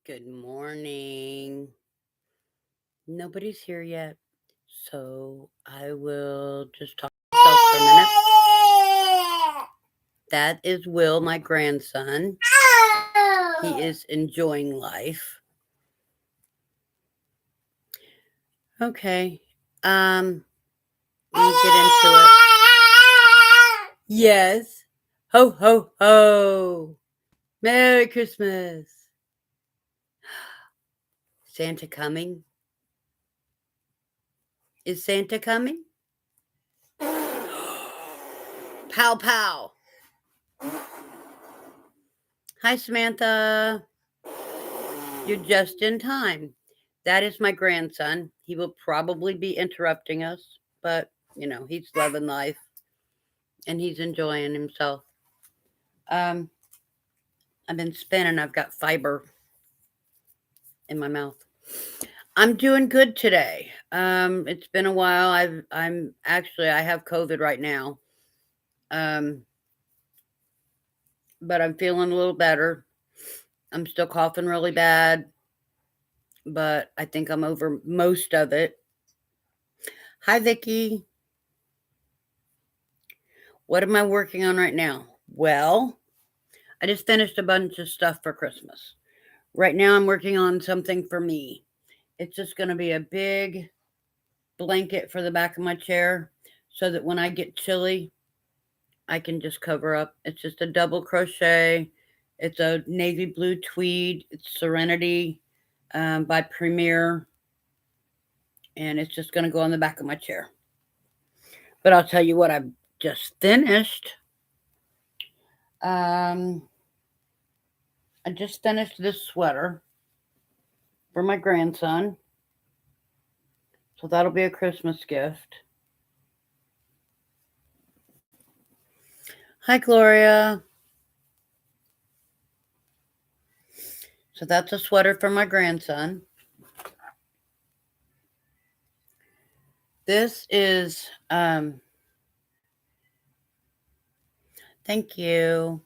Good morning. Nobody's here yet, so I will just talk to myself for a minute. That is Will, my grandson. He is enjoying life. Okay. Let me get into it. Yes. Ho, ho, ho. Merry Christmas. Santa coming? Is Santa coming? Pow, pow. Hi, Samantha. You're just in time. That is my grandson. He will probably be interrupting us, but he's loving life and he's enjoying himself. Um, I've been spinning. I've got fiber in my mouth. I'm doing good today. It's been a while. I have COVID right now. Um, but I'm feeling a little better. I'm still coughing really bad, but I think I'm over most of it. Hi, Vicky. What am I working on right now? Well, I just finished a bunch of stuff for Christmas. Right now, I'm working on something for me. It's just going to be a big blanket for the back of my chair so that when I get chilly, I can just cover up. It's just a double crochet. It's a navy blue tweed. It's Serenity by Premier. And it's just going to go on the back of my chair. But I'll tell you what I've just finished. I just finished this sweater for my grandson. So that'll be a Christmas gift. Hi, Gloria. So that's a sweater for my grandson. This is, thank you.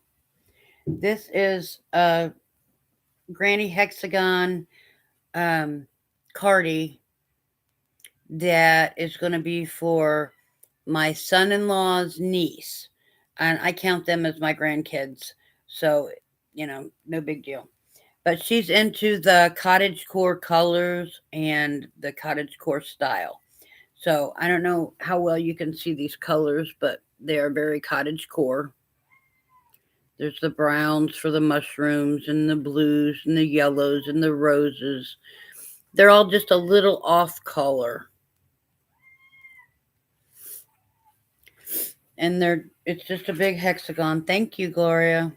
This is a Granny Hexagon cardie that is going to be for my son-in-law's niece. And I count them as my grandkids. So, no big deal. But she's into the cottage core colors and the cottage core style. So I don't know how well you can see these colors, but they are very cottage core. There's the browns for the mushrooms and the blues and the yellows and the roses. They're all just a little off color. And it's just a big hexagon. Thank you, Gloria.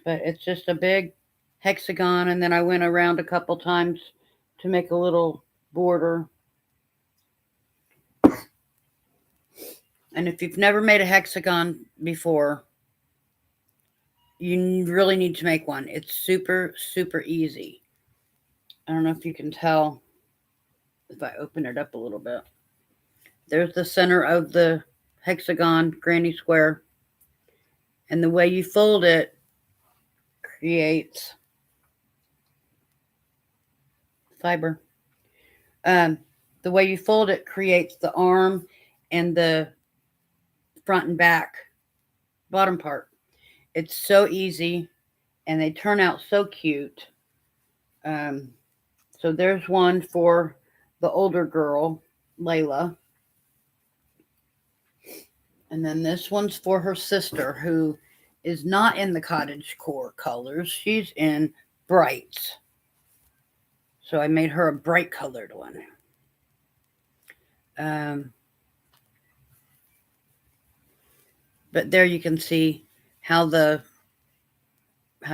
But it's just a big hexagon, and then I went around a couple times to make a little border. And if you've never made a hexagon before, you really need to make one. It's super, super easy. I don't know if you can tell if I open it up a little bit. There's the center of the hexagon, granny square. And the way you fold it creates fiber. The way you fold it creates the arm and the front and back bottom part. It's so easy, and they turn out so cute. So there's one for the older girl, Layla. And then this one's for her sister, who is not in the cottage core colors. She's in brights. So I made her a bright colored one. But there you can see how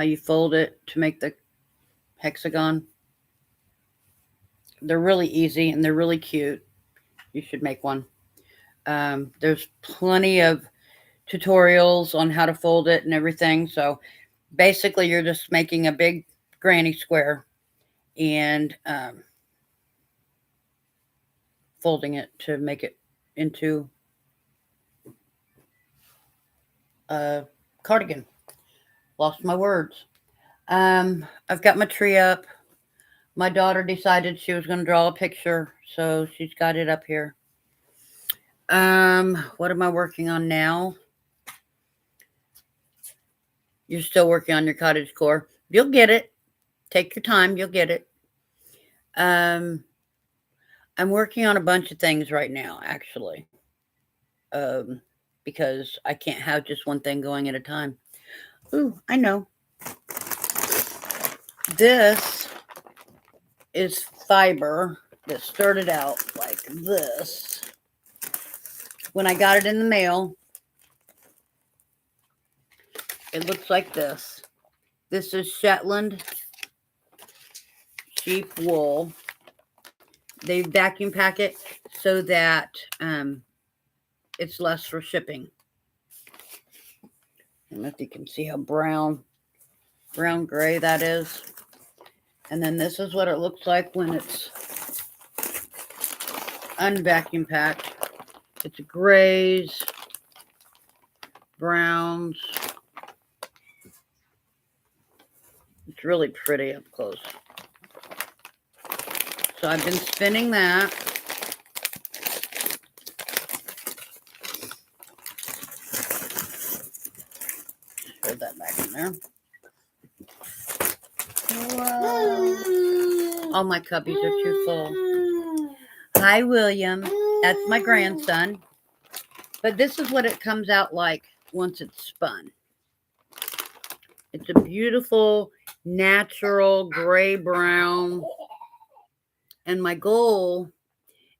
you fold it to make the hexagon. They're really easy and they're really cute. You should make one. There's plenty of tutorials on how to fold it and everything. So basically, you're just making a big granny square and folding it to make it into a cardigan. Lost my words. I've got my tree up. My daughter decided she was going to draw a picture, so she's got it up here. What am I working on now? You're still working on your cottage core. You'll get it. Take your time. You'll get it. Um, I'm working on a bunch of things right now, actually, um, because I can't have just one thing going at a time. Ooh, I know. This is fiber that started out like this. When I got it in the mail, it looks like this. This is Shetland sheep wool. They vacuum pack it so that it's less for shipping. I don't know if you can see how brown gray that is. And then this is what it looks like when it's unvacuum packed. It's grays, browns. It's really pretty up close. So I've been spinning that. Hold that back in there. Whoa. All my cubbies are too full. Hi, William. That's my grandson. But this is what it comes out like once it's spun. It's a beautiful, natural, gray-brown. And my goal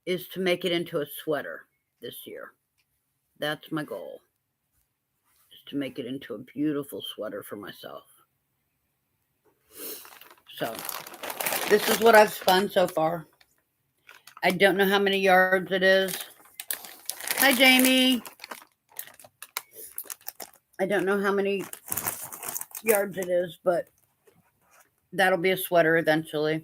is to make it into a sweater this year. That's my goal. Is to make it into a beautiful sweater for myself. So, this is what I've spun so far. I don't know how many yards it is. Hi, Jamie. I don't know how many yards it is, but that'll be a sweater eventually.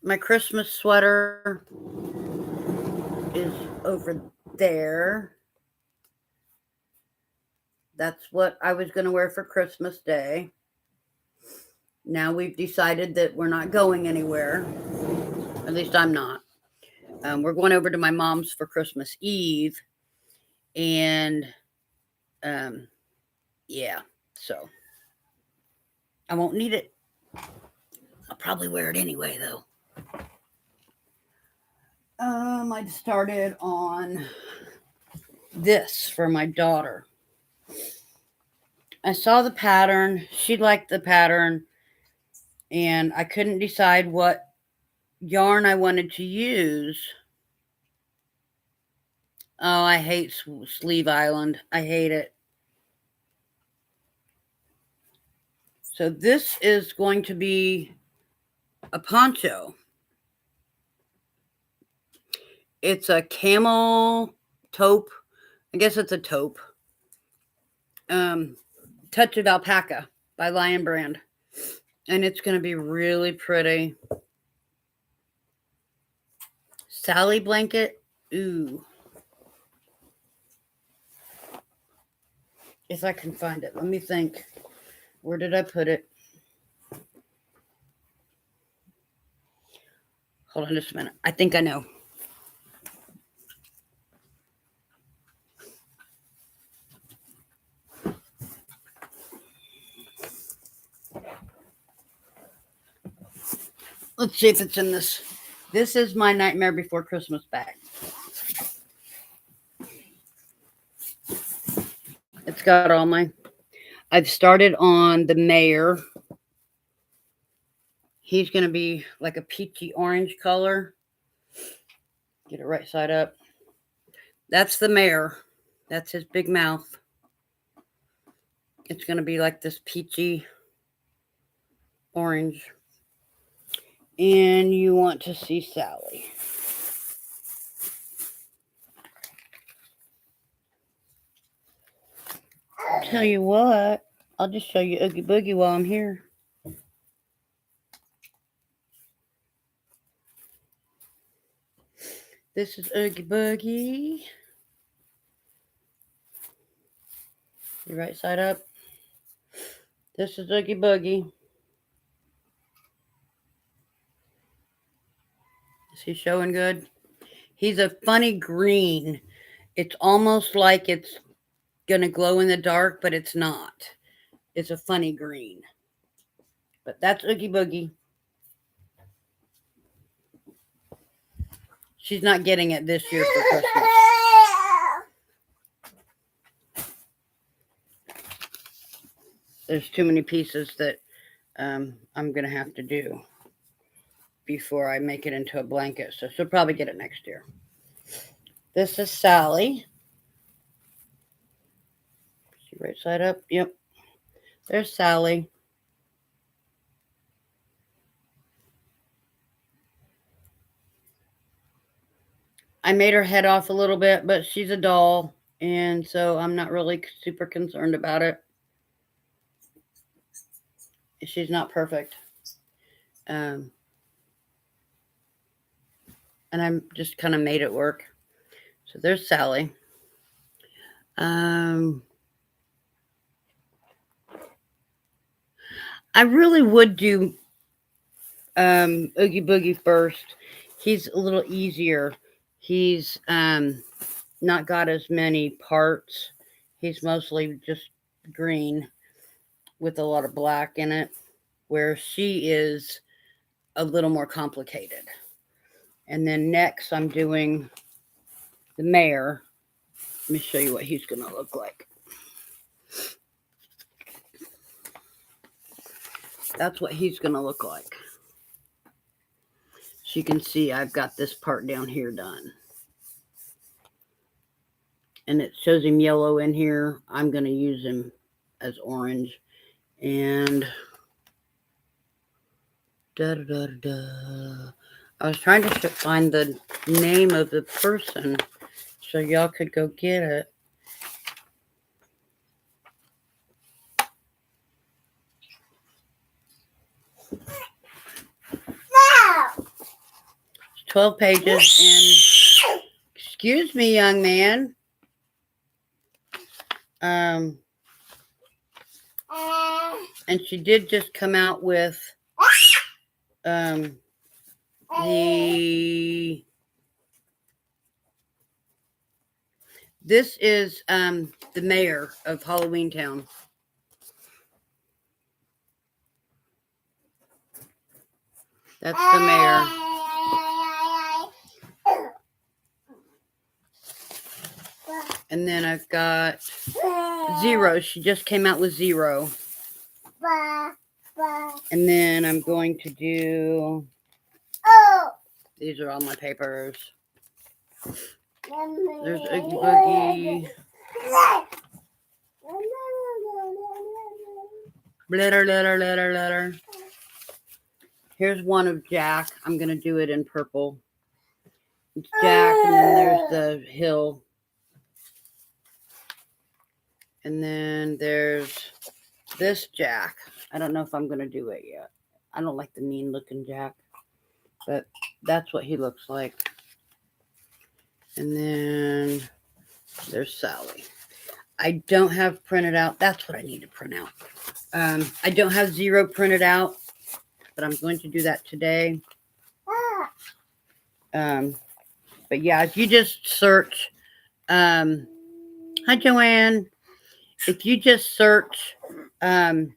My Christmas sweater is over there. That's what I was going to wear for Christmas Day. Now we've decided that we're not going anywhere. At least I'm not. We're going over to my mom's for Christmas Eve. And, yeah, so I won't need it. I'll probably wear it anyway, though. I started on this for my daughter. I saw the pattern. She liked the pattern. And I couldn't decide what yarn I wanted to use. Oh, I hate Sleeve Island. I hate it. So this is going to be a poncho. It's a camel taupe. I guess it's a taupe. Touch of Alpaca by Lion Brand. And it's going to be really pretty. Sally blanket. Ooh. If I can find it. Let me think. Where did I put it? Hold on just a minute. I think I know. Let's see if it's in this. This is my Nightmare Before Christmas bag. It's got all my... I've started on the mayor. He's going to be like a peachy orange color. Get it right side up. That's the mayor. That's his big mouth. It's going to be like this peachy orange. And you want to see Sally. Tell you what, I'll just show you Oogie Boogie while I'm here. This is Oogie Boogie. See right side up. This is Oogie Boogie. Is he showing good? He's a funny green. It's almost like it's going to glow in the dark, but it's not. It's a funny green. But that's Oogie Boogie. She's not getting it this year for Christmas. There's too many pieces that I'm going to have to do before I make it into a blanket. So she'll probably get it next year. This is Sally. See right side up? Yep. There's Sally. I made her head off a little bit, but she's a doll, and so I'm not really super concerned about it. She's not perfect. And I just kind of made it work. So there's Sally. I really would do Oogie Boogie first. He's a little easier. He's not got as many parts. He's mostly just green with a lot of black in it, where she is a little more complicated. And then next I'm doing the mayor. Let me show you what he's going to look like. That's what he's going to look like. As you can see, I've got this part down here done. And it shows him yellow in here. I'm going to use him as orange. And I was trying to find the name of the person so y'all could go get it. It's 12 pages and excuse me, young man. And she did just come out with this is the mayor of Halloween Town. That's the mayor. And then I've got Zero. She just came out with Zero. And then I'm going to do... These are all my papers. There's Oogie Boogie. Letter. Here's one of Jack. I'm going to do it in purple. It's Jack, and then there's the hill. And then there's this Jack. I don't know if I'm going to do it yet. I don't like the mean looking Jack. But that's what he looks like. And then there's Sally. I don't have printed out. That's what I need to print out. I don't have Zero printed out, but I'm going to do that today. But yeah, if you just search, hi Joanne. If you just search Jack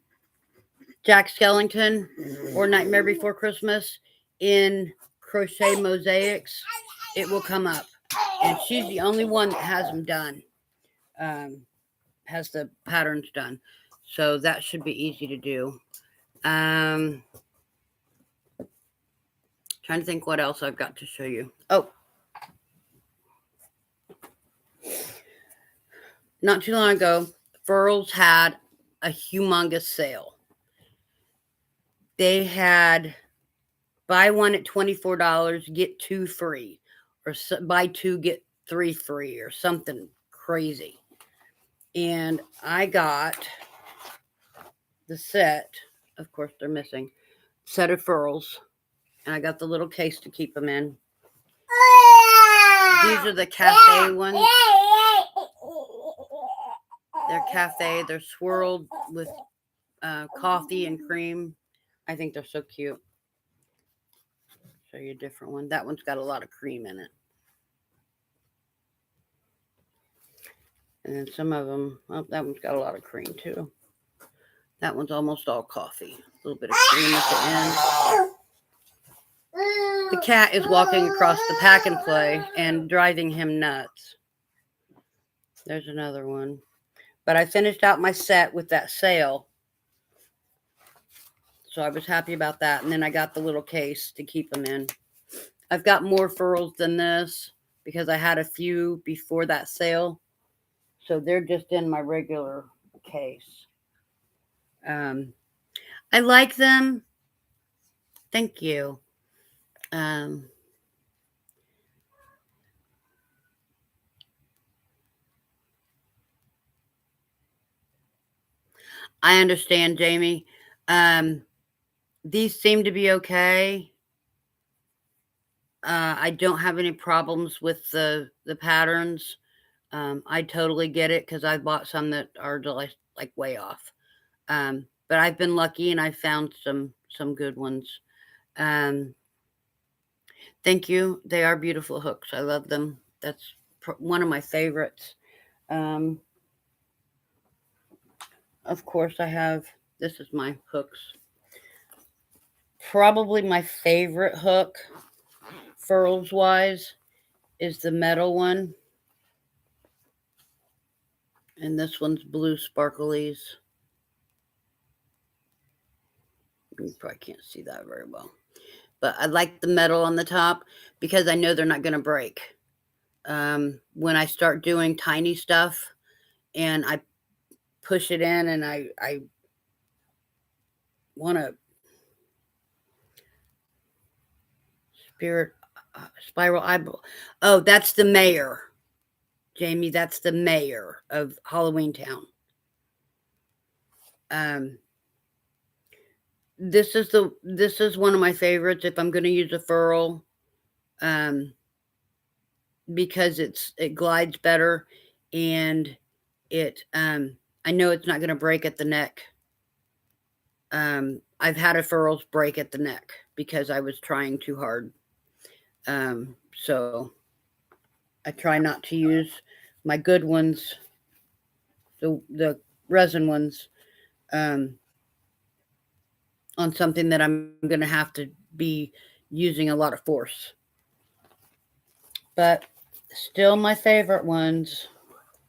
Skellington or Nightmare Before Christmas in crochet mosaics, it will come up. And she's the only one that has them done, has the patterns done. So that should be easy to do. Trying to think what else I've got to show you. Oh. Not too long ago, Furls had a humongous sale. They had buy one at $24, get two free, or buy two, get three free, or something crazy. And I got the set, of course they're missing, set of Furls, and I got the little case to keep them in. These are the cafe ones. They're cafe. They're swirled with coffee and cream. I think they're so cute. Show you a different one. That one's got a lot of cream in it. And then some of them, oh, that one's got a lot of cream too. That one's almost all coffee. A little bit of cream at the end. The cat is walking across the pack and play and driving him nuts. There's another one. But I finished out my set with that sale. So I was happy about that. And then I got the little case to keep them in. I've got more furls than this because I had a few before that sale. So they're just in my regular case. I like them. Thank you. I understand, Jamie. These seem to be okay. I don't have any problems with the patterns. I totally get it because I bought some that are like way off. But I've been lucky and I found some good ones. Thank you. They are beautiful hooks. I love them. That's one of my favorites. Of course, I have. This is my hooks. Probably my favorite hook, furls wise, is the metal one. And this one's blue sparklies. You probably can't see that very well. But I like the metal on the top because I know they're not going to break. When I start doing tiny stuff and I push it in and I want to spiral eyeball. Oh, that's the mayor. Jamie, that's the mayor of Halloween Town. This is one of my favorites if I'm going to use a furl, because it glides better and it I know it's not going to break at the neck. I've had a furls break at the neck because I was trying too hard. So I try not to use my good ones, the resin ones, on something that I'm going to have to be using a lot of force. But still my favorite ones,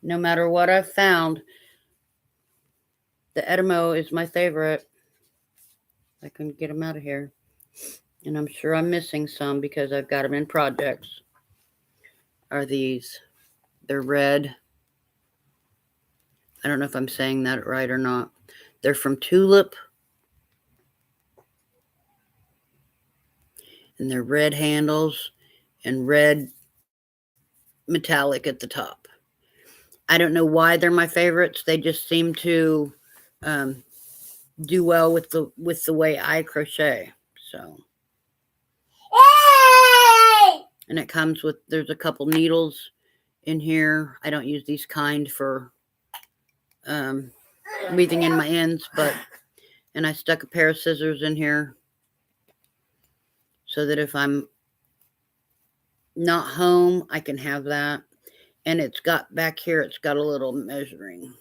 no matter what I've found. The Edamo is my favorite. I can get them out of here. And I'm sure I'm missing some because I've got them in projects. Are these? They're red. I don't know if I'm saying that right or not. They're from Tulip. And they're red handles and red metallic at the top. I don't know why they're my favorites. They just seem to do well with the way I crochet. So, and it comes with, there's a couple needles in here. I don't use these kind for weaving in my ends, and I stuck a pair of scissors in here so that if I'm not home, I can have that. And it's got back here, it's got a little measuring.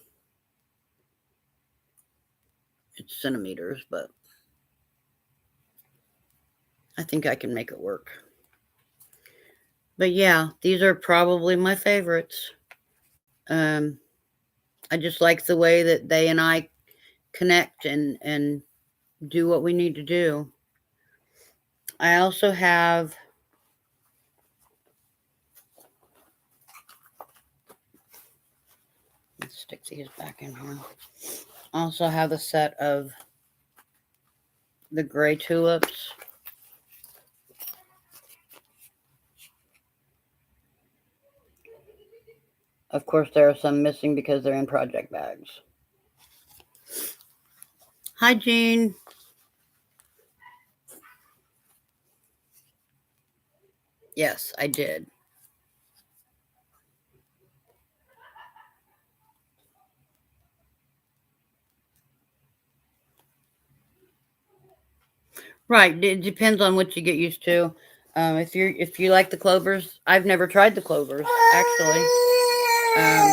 It's centimeters, but I think I can make it work. But yeah, these are probably my favorites. I just like the way that they and I connect and do what we need to do. I also have let's stick these back in here. I also have a set of the gray tulips. Of course, there are some missing because they're in project bags. Hi, Jean. Yes, I did. Right. It depends on what you get used to. If you like the clovers, I've never tried the clovers actually. Um,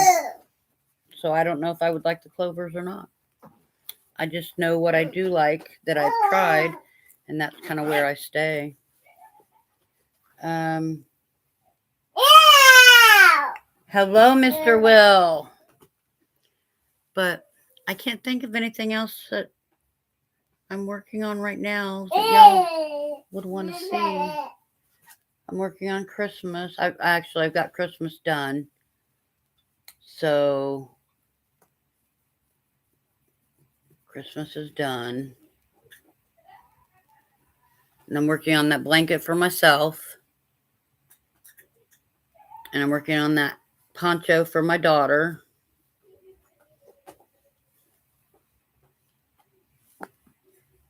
so I don't know if I would like the clovers or not. I just know what I do like that I've tried, and that's kind of where I stay. Um, Hello, Mr. Will. But I can't think of anything else that I'm working on right now that y'all would want to see. I'm working on Christmas. I've got Christmas done. So Christmas is done. And I'm working on that blanket for myself. And I'm working on that poncho for my daughter.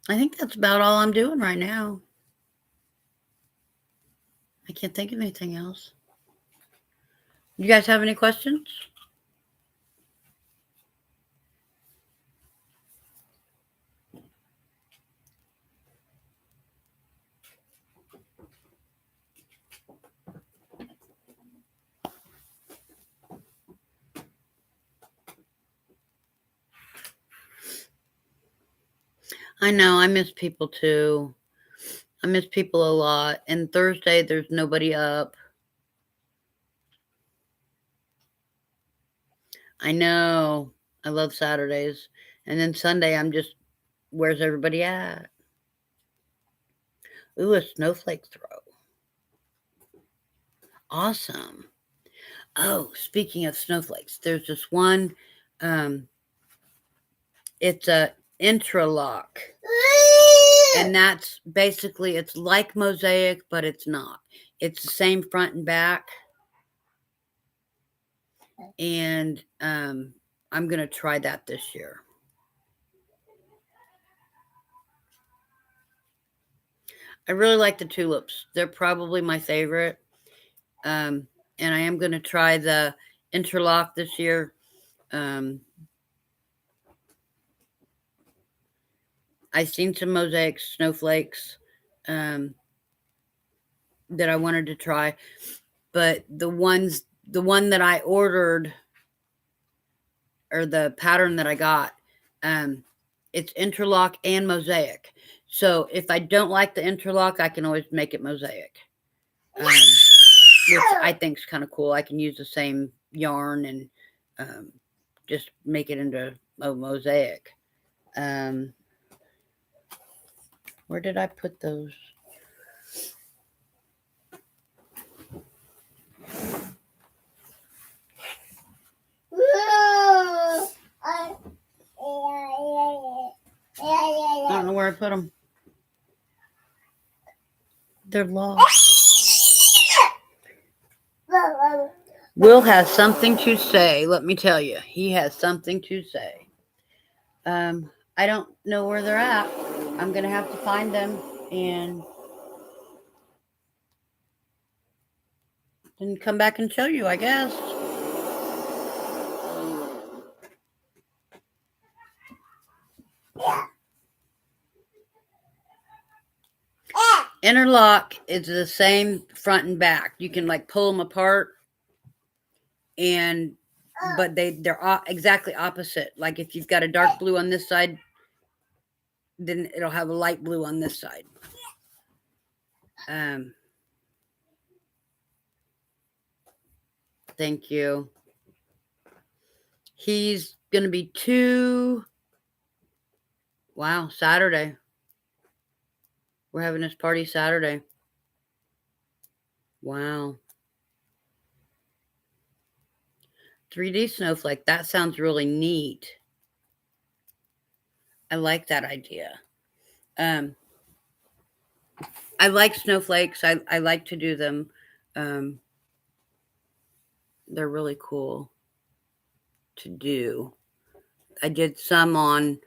I think that's about all I'm doing right now. I can't think of anything else. You guys have any questions? I know, I miss people too. I miss people a lot. And Thursday, there's nobody up. I know. I love Saturdays. And then Sunday, I'm just, where's everybody at? Ooh, a snowflake throw. Awesome. Oh, speaking of snowflakes, there's this one. Um, it's a intralock, and that's basically it's like mosaic, but it's not. It's the same front and back, and I'm gonna try that this year. I really like the tulips. They're probably my favorite. Um, and I am gonna try the interlock this year. Um, I've seen some mosaic snowflakes um, that I wanted to try, but the one that I ordered or the pattern that I got, um, it's interlock and mosaic. So if I don't like the interlock, I can always make it mosaic, which I think is kind of cool. I can use the same yarn and um, just make it into a mosaic. Um, where did I put those? I don't know where I put them. They're lost. Will has something to say. Let me tell you, he has something to say. I don't know where they're at. I'm gonna have to find them and then come back and show you, I guess. Interlock is the same front and back. You can like pull them apart, and but they're exactly opposite. Like if you've got a dark blue on this side, then it'll have a light blue on this side. Um, thank you. He's gonna be 2. Wow, Saturday. We're having this party Saturday. Wow. 3D snowflake. That sounds really neat. I like that idea. Um, I like snowflakes. I like to do them. Um, they're really cool to do. I did some on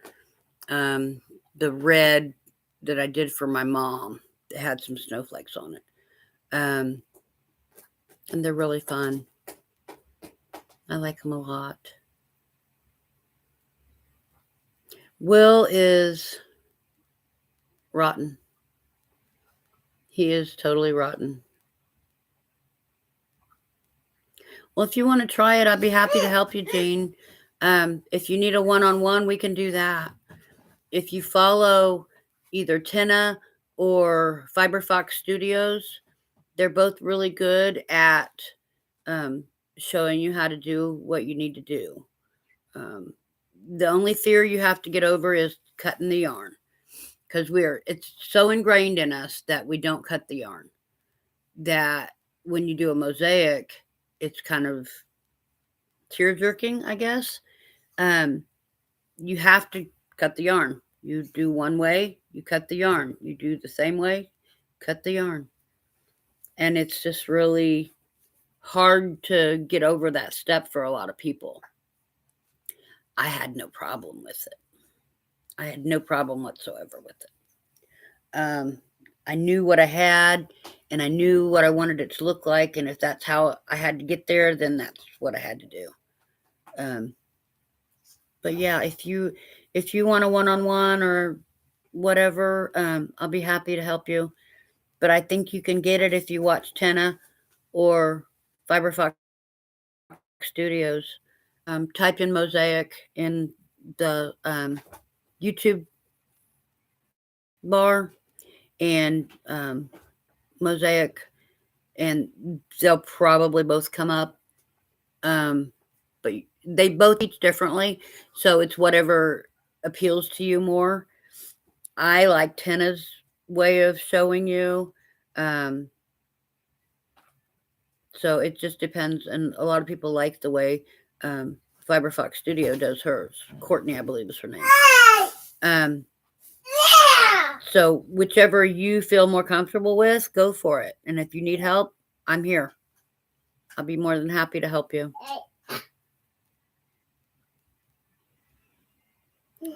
the red that I did for my mom. It had some snowflakes on it. And they're really fun. I like them a lot. Will is rotten. He is totally rotten. Well, if you want to try it, I'd be happy to help you, Jean. If you need a one-on-one, we can do that. If you follow either Tina or Fiberfox Studios, they're both really good at um, showing you how to do what you need to do. Um, the only fear you have to get over is cutting the yarn, because it's so ingrained in us that we don't cut the yarn, that when you do a mosaic, it's kind of tear jerking, I guess. Um, you have to cut the yarn. You do one way, you cut the yarn. You do the same way, cut the yarn. And it's just really hard to get over that step for a lot of people. I had no problem with it. I had no problem whatsoever with it. I knew what I had, and I knew what I wanted it to look like, and if that's how I had to get there, then that's what I had to do. But yeah, if you want a one-on-one or whatever, I'll be happy to help you. But I think you can get it if you watch Tenna or Fiberfox Studios. Type in Mosaic in the YouTube bar and Mosaic, and they'll probably both come up. But they both teach differently, so it's whatever appeals to you more. I like Tenna's way of showing you. Um, so it just depends, and a lot of people like the way Fiberfox Studio does hers. Courtney, I believe, is her name. Um, so whichever you feel more comfortable with, go for it. And if you need help, I'm here. I'll be more than happy to help you.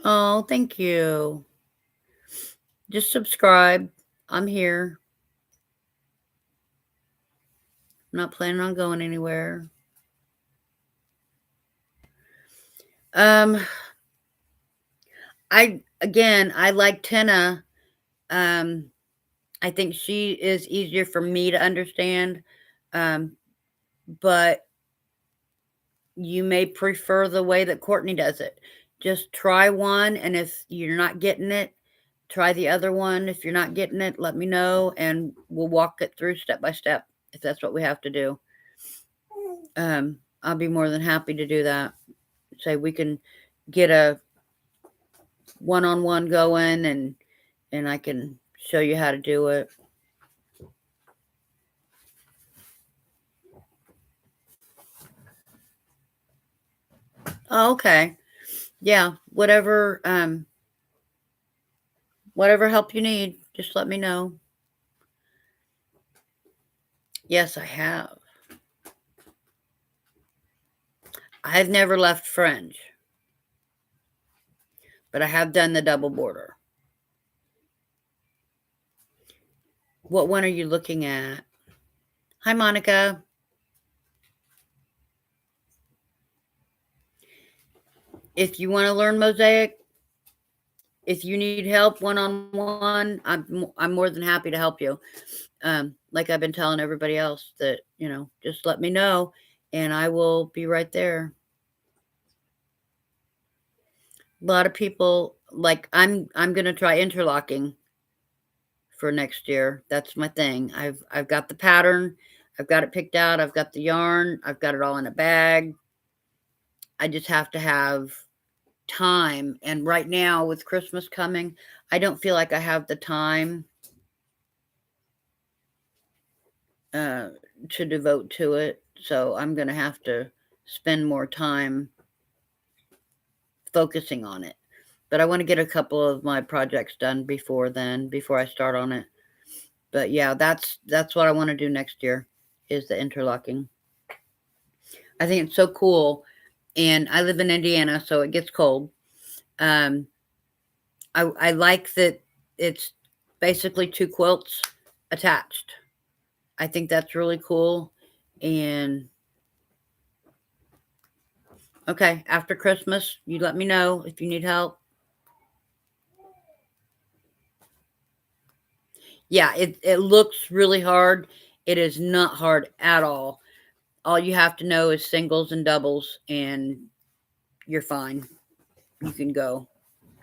Oh, thank you. Just subscribe. I'm here. I'm not planning on going anywhere. Um, I like Tina. I think she is easier for me to understand. Um, but you may prefer the way that Courtney does it. Just try one, and if you're not getting it, try the other one. If you're not getting it, let me know, and we'll walk it through step by step if that's what we have to do. I'll be more than happy to do that. Say we can get a one-on-one going, and I can show you how to do it. Oh, okay. Yeah, whatever help you need, just let me know. Yes, I have. I've never left fringe, but I have done the double border. What one are you looking at? Hi, Monica. If you want to learn mosaic, if you need help one-on-one, I'm more than happy to help you. Like I've been telling everybody else, that just let me know, and I will be right there. A lot of people, like, I'm gonna try interlocking for next year. That's my thing. I've got the pattern, I've got it picked out, I've got the yarn, I've got it all in a bag. I just have to have time. And right now, with Christmas coming, I don't feel like I have the time to devote to it. So I'm going to have to spend more time focusing on it. But I want to get a couple of my projects done before then, before I start on it. But yeah, that's what I want to do next year, is the interlocking. I think it's so cool. And I live in Indiana, so it gets cold. I like that it's basically two quilts attached. I think that's really cool. And okay, after Christmas, you let me know if you need help. Yeah, it looks really hard. It is not hard at all. All you have to know is singles and doubles, and you're fine. You can go.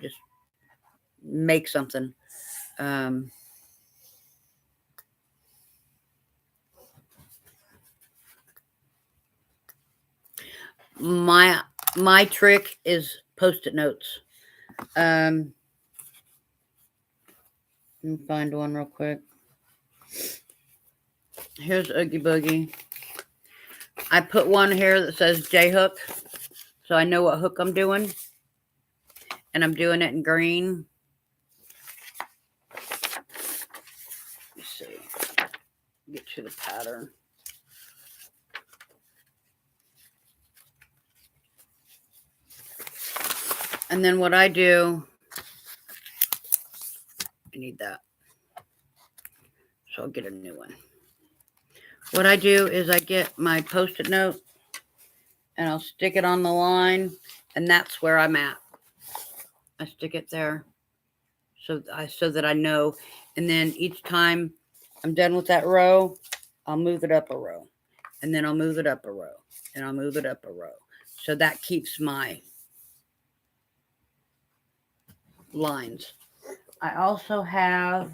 Just make something. Um, my my trick is post-it notes. Um, let me find one real quick. Here's Oogie Boogie. I put one here that says J hook, so I know what hook I'm doing, and I'm doing it in green. Let's see. Get to the pattern. And then what I do, I need that. So I'll get a new one. What I do is I get my post-it note and I'll stick it on the line, and that's where I'm at. I stick it there so that I know. And then each time I'm done with that row, I'll move it up a row. And then I'll move it up a row. And I'll move it up a row. So that keeps my lines. I also have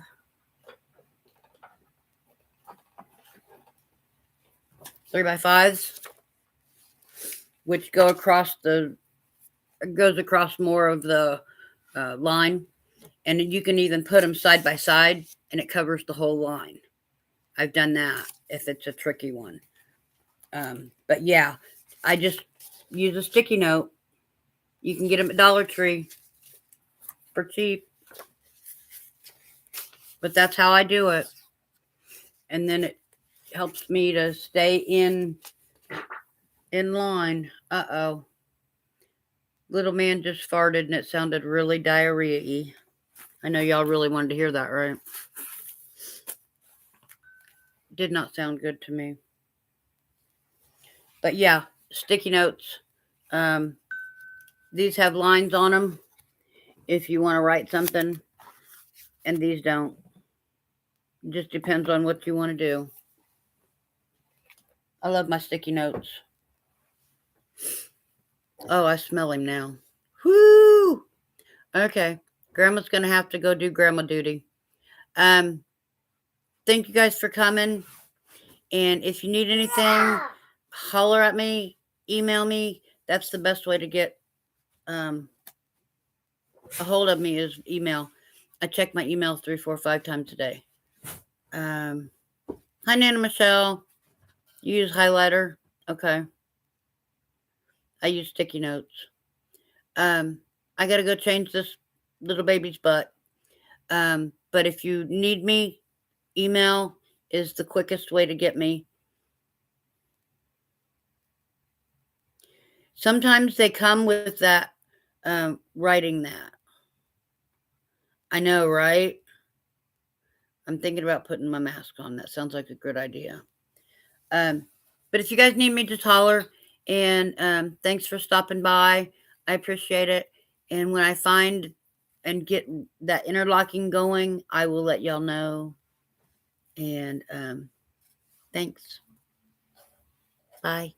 3x5s, which goes across more of the line, and you can even put them side by side, and it covers the whole line. I've done that if it's a tricky one. But yeah, I just use a sticky note. You can get them at Dollar Tree for cheap, but that's how I do it. And then it helps me to stay in line. Uh-oh. Little man just farted and it sounded really diarrhea-y. I know y'all really wanted to hear that, right? Did not sound good to me. But yeah, sticky notes. These have lines on them if you want to write something, and these don't. It just depends on what you want to do. I love my sticky notes. Oh, I smell him now. Whoo! Okay, Grandma's going to have to go do grandma duty. Thank you guys for coming. And if you need anything, holler at me, email me. That's the best way to get a hold of me is email. I check my email 3, 4, 5 times a day. Hi, Nana Michelle. You use highlighter? Okay. I use sticky notes. I got to go change this little baby's butt. But if you need me, email is the quickest way to get me. Sometimes they come with that, writing that. I know, right? I'm thinking about putting my mask on. That sounds like a good idea. But if you guys need me, just holler. And thanks for stopping by. I appreciate it. And when I find and get that interlocking going, I will let y'all know. And thanks. Bye.